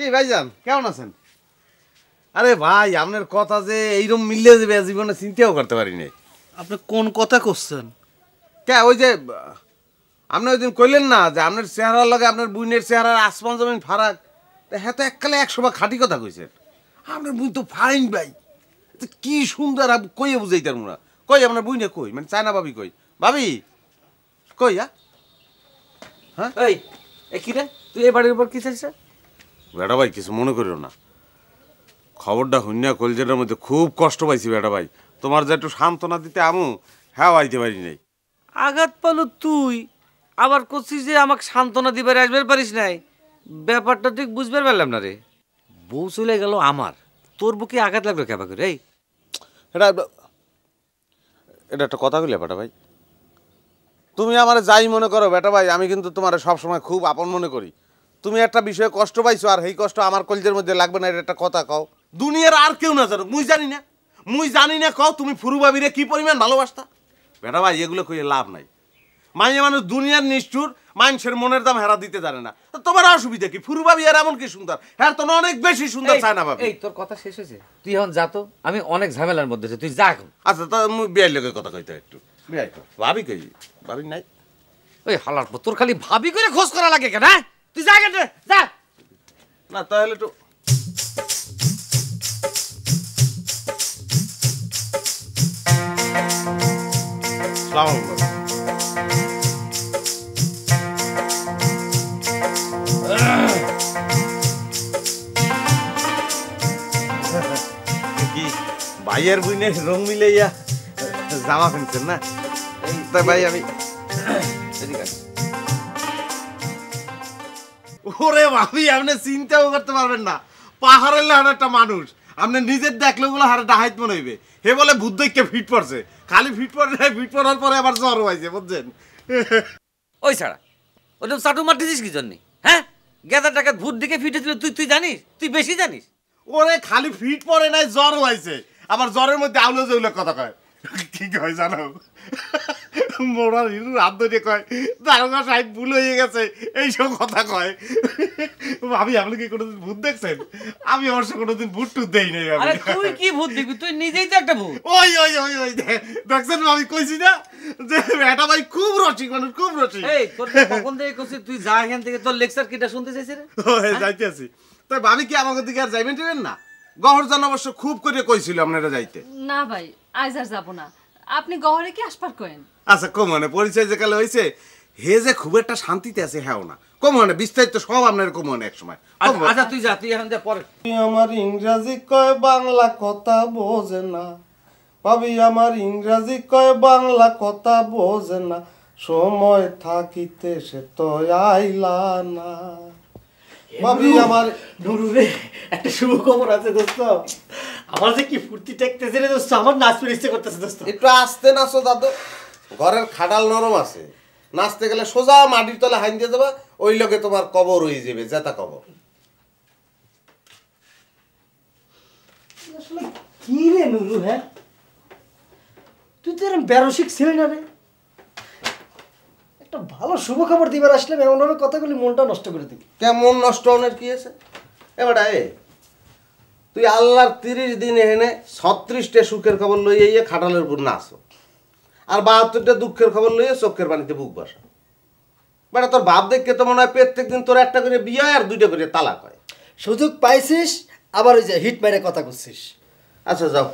কি ভাইজান কেমন আছেন? আরে ভাই আপনার কথা যে এইরকম মিললে যাবে জীবনে চিন্তাও করতে পারি নাই। আপনি কোন কথা করছেন? কে ওই যে আপনি ওই দিন কইলেন না যে আপনার চেহারার লগে আপনার বুইনের চেহারার আসমান জমিন ফারাক, হ্যাঁ তো এককালে 100 বার খাঁটি কথা কইছেন। আপনার বুইন তো ফাইন ভাই, কি সুন্দর কইয়ে বুঝাইতার মোরা। কই আপনার বুইনে কই, মানে চায়না ভাবি কই, ভাবি কই? হ্যাঁ এই কি রে, তুই এই বাড়ির উপর কি চাইছে? বেটা ভাই কিছু মনে করিও না, খবরটা হুন্যা কলজেটার মধ্যে খুব কষ্ট পাইছি বেটা ভাই। তোমার যে একটু সান্ত্বনা দিতে আমু, হ্যাঁ আইতে পারি নাই। আঘাত পালো তুই, আবার করছিস যে আমাকে সান্ত্বনা দিবার আসবার পারিস নাই। ব্যাপারটা তুই বুঝবার পারলাম না রে। বউ চলে গেল আমার, তোর বুকে আঘাত লাগলো কেবা করে? এই এটা এটা একটা কথা কইলে বেটা ভাই, তুমি আমার যাই মনে করো বেটা ভাই, আমি কিন্তু তোমার সবসময় খুব আপন মনে করি। তুমি একটা বিষয়ে কষ্ট পাইছো আর এই কষ্ট আমার কলজের মধ্যে লাগবে না, এটা একটা কথা কও। দুনিয়ার আর কেউ না জানো, মুই জানি না কও তুমি ফুরু ভাবিরে কি পরিমাণ ভালোবাসতা। বেটা ভাই এগুলো কইয়ে লাভ নাই, মাইয়া মানুষ দুনিয়ার নিষ্ঠুর, মানুষের মনের দাম হেরা দিতে জানে না। তোমার অসুবিধা কি? ফুরু ভাবি আর এমন কি সুন্দর, হ্যাঁ তো অনেক বেশি সুন্দর চায় না ভাবি। এই তোর কথা শেষ হয়েছে, তুই এখন যা তো, আমি অনেক ঝামেলার মধ্যে আছি, তুই যা এখন। আচ্ছা তা মুই বিয়ের লোকের কথা কইতে একটু বিয়াই কর। ভাবি কই? ভাবি নাই। ওই হালার পর তোর খালি ভাবি করে খোঁজ করা লাগে কেন? তুই যা কেন, যা না তাহলে তো কি ভাইয়ের বুইনের রং মিলাইয়া জামা কিনছেন না? তাই ভাই আমি ওরে ভাবি আপনি চিন্তাও করতে পারবেন না, পাহাড়ের লাহার একটা মানুষ আপনি নিজের দেখলে ওগুলো হারে ডাহাইত মনে হইবে। হে বলে ভূত দেখে ফিট পড়ছে, খালি ফিট পড়ে নাই, ফিট পড়ার পরে আবার জ্বর হয়েছে বুঝছেন। ওই ছাড়া ওটা চাটু মারতেছিস কি জন্যে? হ্যাঁ, গেদার টাকা ভূত দিকে ফিটেছিল, তুই জানিস? তুই বেশি জানিস। ওরে খালি ফিট পড়ে নাই, জ্বর হয়েছে, আবার জ্বরের মধ্যে আউলে জৌলে কথা কয়। কি কয় জানো? মোড়ার হিরু হাত ধরে কয় দারোগা সাহেব ভুল হয়ে গেছে, এইসব কথা কয়। ভাবি আপনি কি কোনোদিন ভূত দেখছেন? আমি অবশ্য কোনোদিন ভূত টুত দেই নাই। আরে তুই কি ভূত দেখবি? তুই নিজেই তো একটা ভূত। ওই ওই ওই ওই দেখছেন আমি কইছি না যে এটা ভাই খুব রসিক মানুষ, খুব রসিক। এই তোর কখন থেকে কইছিস তুই যা এখান থেকে, তোর লেকচার কিটা শুনতে চাইছিস রে? যাইতে আছি তাই ভাবি কি আমাকে দিকে আর যাইবেন টিবেন না? গহরজান অবশ্য খুব করে কইছিল আপনারা যাইতে। না ভাই আজ আর যাবো না, আপনি গহরে কি আসপার করেন? আচ্ছা কমনে পরিচয় যে কালে হয়েছে, হে যে খুব একটা শান্তিতে আছে হ্যাঁ না, কমনে বিস্তারিত সব আপনার কমনে এক সময়। আচ্ছা তুই যা, তুই এখন যা পরে। আমার ইংরাজি কয় বাংলা কথা বোঝে না, ভাবি আমার ইংরাজি কয় বাংলা কথা বোঝে না, সময় থাকিতে সে তো আইলা না। ভাবি আমার নুরুরে একটা শুভ খবর আছে দোস্ত, আমার যে কি ফুর্তি টেকতেছে রে দোস্ত, আমার নাচতে ইচ্ছে করতেছে দোস্ত। একটু আস্তে নাচো দাদু, ঘরের খাটাল নরম আছে, নাচতে গেলে সোজা মাটির তলে হাইন দিয়ে দেবা, ওই লগে তোমার কবর হয়ে যাবে, জেতা কবর। আসলে কি রে নুরু, হ্যাঁ তুই তো এরকম বেরসিক ছিলি না রে, একটা ভালো শুভ খবর দিবার আসলে এমন ভাবে কথাগুলি মনটা নষ্ট করে দিবি। কেমন নষ্ট হওয়ার কি আছে? এবারে তুই আল্লাহর 30 দিন এনে 36টা সুখের খবর লইয়া খাটালের উপর নাচো, আর 72টা দুঃখের খবর লইয়া চোখের পানিতে বুক বসা। বেটা তোর বাপ দেখকে তো মনে হয় প্রত্যেক দিন তোর একটা করে বিয়ে আর 2টা করে তালাক হয়। সুযোগ পাইছিস আবার ওই যে হিট মেরে কথা করছিস। আচ্ছা যাও,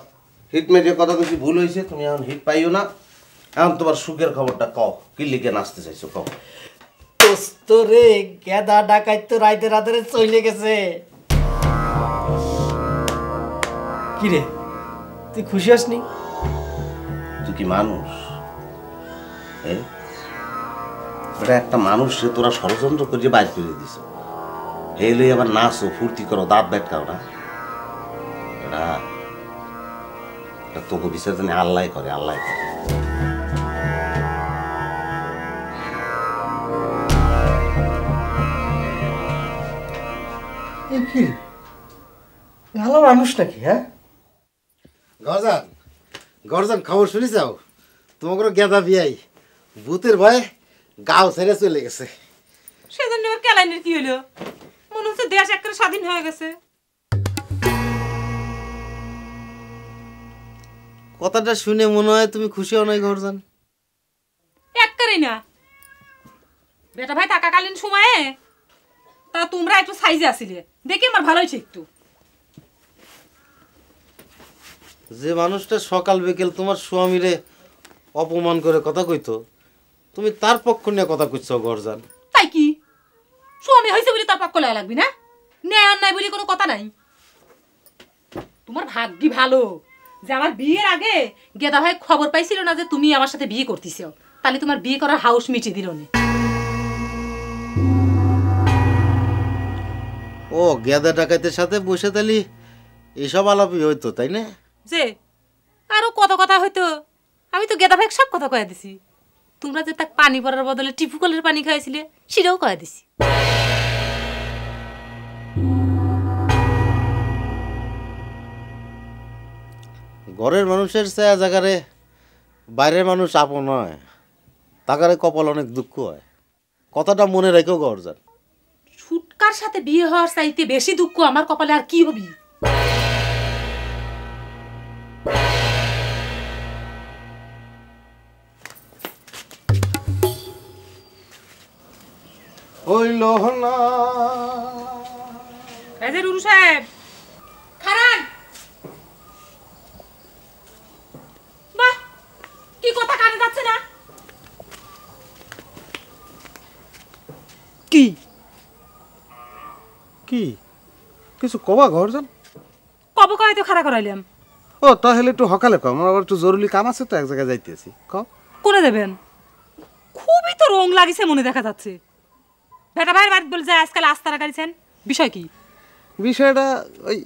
হিট মেরে কথা কইছি ভুল হয়েছে, তুমি এখন হিট পাইও না। এখন তোমার সুখের খবরটা কও, কি লিখে নাচতে চাইছো কও। দোস্ত রে গেদা ডাকাইত তো রাইতে রাতে চলে গেছে। কি রে তুই খুশি হসনি? তুই কি মানুষ? এটা একটা মানুষ সে তোরা ষড়যন্ত্র করে বাইর করে দিছ, হে লই আবার নাচো ফুর্তি করো, দাঁত বেটকাও না। এটা তোকে বিচার জানি আল্লাহ করে, আল্লাহ করে। কি ভালো মানুষ নাকি? হ্যাঁ গরজান, গরজান খবর শুনি যাও, তোমাকে গেদা বিয়াই ভূতের ভয়ে গাও ছেড়ে চলে গেছে। সেজন্য এবার কেলাইনের কি হলো? মনে হচ্ছে দেশ একেবারে স্বাধীন হয়ে গেছে। কথাটা শুনে মনে হয় তুমি খুশি হও নাই ঘরজান? একবারেই না। বেটা ভাই থাকাকালীন সময়ে তা তোমরা একটু সাইজে আসিলে দেখি আমার ভালো হয়েছে একটু। যে মানুষটা সকাল বিকেল তোমার স্বামীরে অপমান করে কথা কইতো, তুমি তার পক্ষ নিয়ে কথা কইছো ঘরজান। তাই কি স্বামী হয়েছে বলে তার পক্ষ লাগা লাগবি না? ন্যায় অন্যায় বলে কোনো কথা নাই। তোমার ভাগ্যি ভালো যে আমার বিয়ের আগে গেদা ভাই খবর পাইছিল না যে তুমি আমার সাথে বিয়ে করতেছ, তাহলে তোমার বিয়ে করার হাউস মিটিয়ে দিল না। ও গেদা ডাকাইতের সাথে বসে তালি এসব আলাপই হইতো, তাই না? যে আরো কত কথা হইতো, আমি তো গেদা ভাই সব কথা কয়ে দিছি। তোমরা যে তাক পানি পড়ার বদলে টিপু কলের পানি খাইছিলে সেটাও কয়ে দিছি। ঘরের মানুষের ছায়া জায়গারে বাইরের মানুষ আপন হয়, তাকারে কপাল অনেক দুঃখ হয়। কথাটা মনে রেখো ঘরজান। ছুটকার সাথে বিয়ে হওয়ার চাইতে বেশি দুঃখ আমার কপালে আর কি হবি? হইল না এই যে রুরু সাহেব খারান, বাহ কি কথা কানে যাচ্ছে না? কি কি কিছু কবা ঘরজান? কবে কয় তো খাড়া করাইলাম। ও তাহলে একটু সকালে কম, আমার আবার একটু জরুরি কাম আছে তো, এক জায়গায় যাইতেছি। কম কোনে দেবেন? খুবই তো রং লাগিছে মনে দেখা যাচ্ছে। বেটা ভাইয়ের বাড়ি বলে যায় আজকাল আস্তারা গাড়িছেন, বিষয় কি? বিষয়টা ওই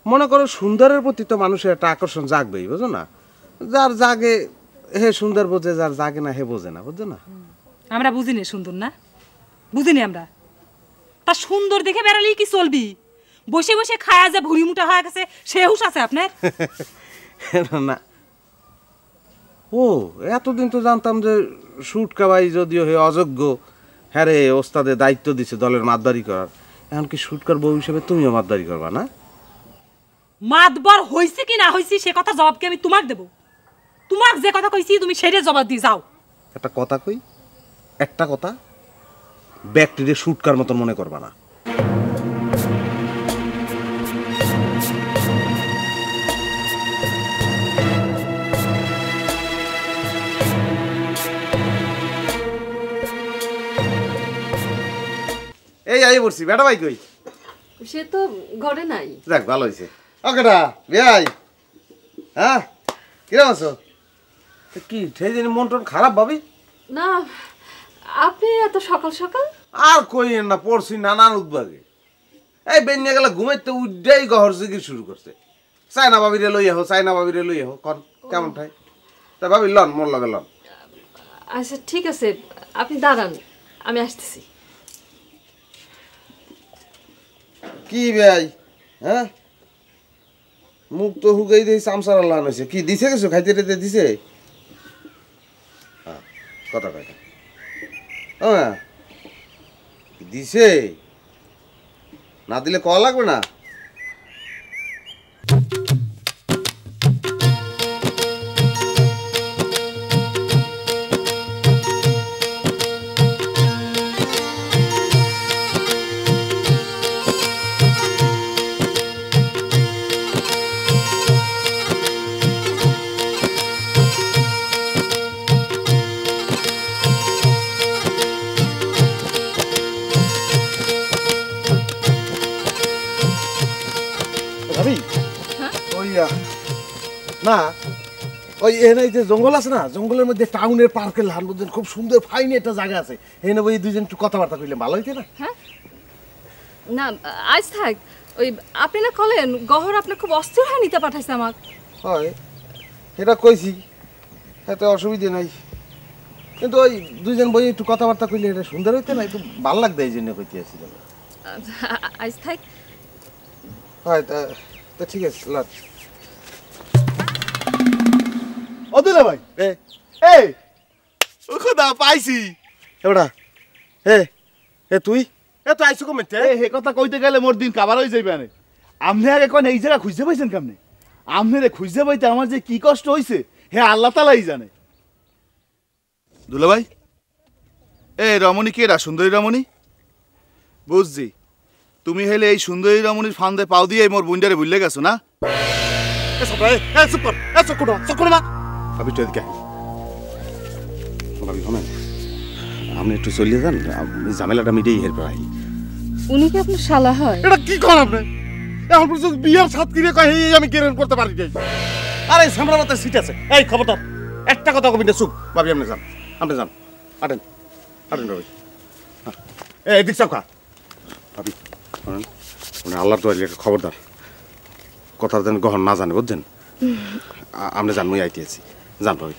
মনে করো সুন্দরের প্রতি তো মানুষের একটা আকর্ষণ জাগবেই, বুঝো না? যার জাগে হে সুন্দর বোঝে, যার জাগে না হে বোঝে না, বুঝছো না? আমরা বুঝিনি সুন্দর না, বুঝিনি আমরা। তা সুন্দর দেখে বেড়ালেই কি চলবি? বসে বসে খায়া যে ভুড়ি মুটা হয়ে গেছে সে হুঁশ আছে আপনার? না ও এতদিন তো জানতাম যে সুটকা ভাই যদিও হে অযোগ্য, হ্যাঁ রে ওস্তাদের দায়িত্ব দিছে দলের মাতদারি করার, এমনকি সুটকার বউ হিসেবে তুমিও মাতদারি করবা না? মাতবার হইছে কি না হইছে সে কথা জবাব কি আমি তোমাক দেব? তোমাক যে কথা কইছি তুমি সেটার জবাব দিয়ে যাও। একটা কথা কই, একটা কথা, ব্যক্তিরে সুটকার মতন মনে করবা না। এই আই বলছি বেটা ভাই কই? সে তো ঘরে নাই। যাক ভালো হয়েছে। ওকেটা ভাই, হ্যাঁ কিরম আছো? কি সেই দিন মন টন খারাপ ভাবি? না, আপনি এত সকাল সকাল? আর কই না, পড়ছি নানান উদ্ভাগে। এই বেনিয়ে গেলে ঘুমাইতে উড্ডাই গহর জিগির শুরু করছে। চাইনা ভাবিরে লই আহো, চাইনা ভাবিরে লই আহো, কন কেমন ঠাই? তা ভাবি লন, মোর লগে লন। আচ্ছা ঠিক আছে, আপনি দাঁড়ান, আমি আসতেছি। কি ভাই, হ্যাঁ মুখ তো হুগাই দিয়ে চামচার আল্লাহ হয়েছে। কি দিছে কিছু খাইতে টেতে দিছে? কথা কয়টা হ্যাঁ দিছে, না দিলে ক লাগবে না? ভাবি ওই না ওই এখানে যে জঙ্গল আছে না, জঙ্গলের মধ্যে টাউনের পার্কের লান বুঝছেন, খুব সুন্দর ফাইন একটা জায়গা আছে। এখানে ওই দুইজন একটু কথাবার্তা কইলে ভালো হইতে না? হ্যাঁ না আজ থাক, ওই আপনি না কলেন গহর আপনি খুব অস্থির হয়ে নিতে পাঠাইছে আমাক। হয় এটা কইছি, এতে অসুবিধে নাই, কিন্তু ওই দুইজন বই একটু কথাবার্তা কইলে এটা সুন্দর হইতে না, একটু ভালো লাগতো এই জন্য কইতে আসছিলাম। আজ থাক। হয় তা তা ঠিক আছে লাট। অদুলা ভাই এই ও খোদা পাইছি। এবড়া এ এ তুই এ তো আইসো কমেন্টে হে কথা কইতে গেলে মোর দিন কাবার হয়ে যাইবে না। আপনি আগে কোন এই জায়গা খুঁজে পাইছেন কেমনে? আপনারে খুঁজে পাইতে আমার যে কি কষ্ট হইছে হে আল্লাহ তাআলাই জানে। দুলা ভাই, রমণী কে? সুন্দরী রমণী? বুঝছি, তুমি হলে এই সুন্দরী রমণীর ফান্দে পাও দিয়ে মোর বুন্ডারে ভুলে গেছো না? ভাবি তো এদিকে ভাবি শোনেন, আপনি একটু চলিয়ে যান, ঝামেলাটা মিটেই এরপর আই। উনি কি আপনার শালা হয়? এটা কি করেন আপনি? এখন পর্যন্ত বিয়ার সাত কিনে কয় এই আমি গেরেন করতে পারি নাই। আরে সামরা মাথায় সিট আছে। এই খবরদার একটা কথা কবি না, চুপ। ভাবি আপনি যান, আপনি যান, আটেন আটেন ভাবি। এই দিক চাকা ভাবি শোনেন, মানে আল্লাহর দোয়া লিখে খবরদার কথা যেন গহন না জানে, বুঝছেন? আপনি যান, মুই আইতে আছি, যান ভাবি।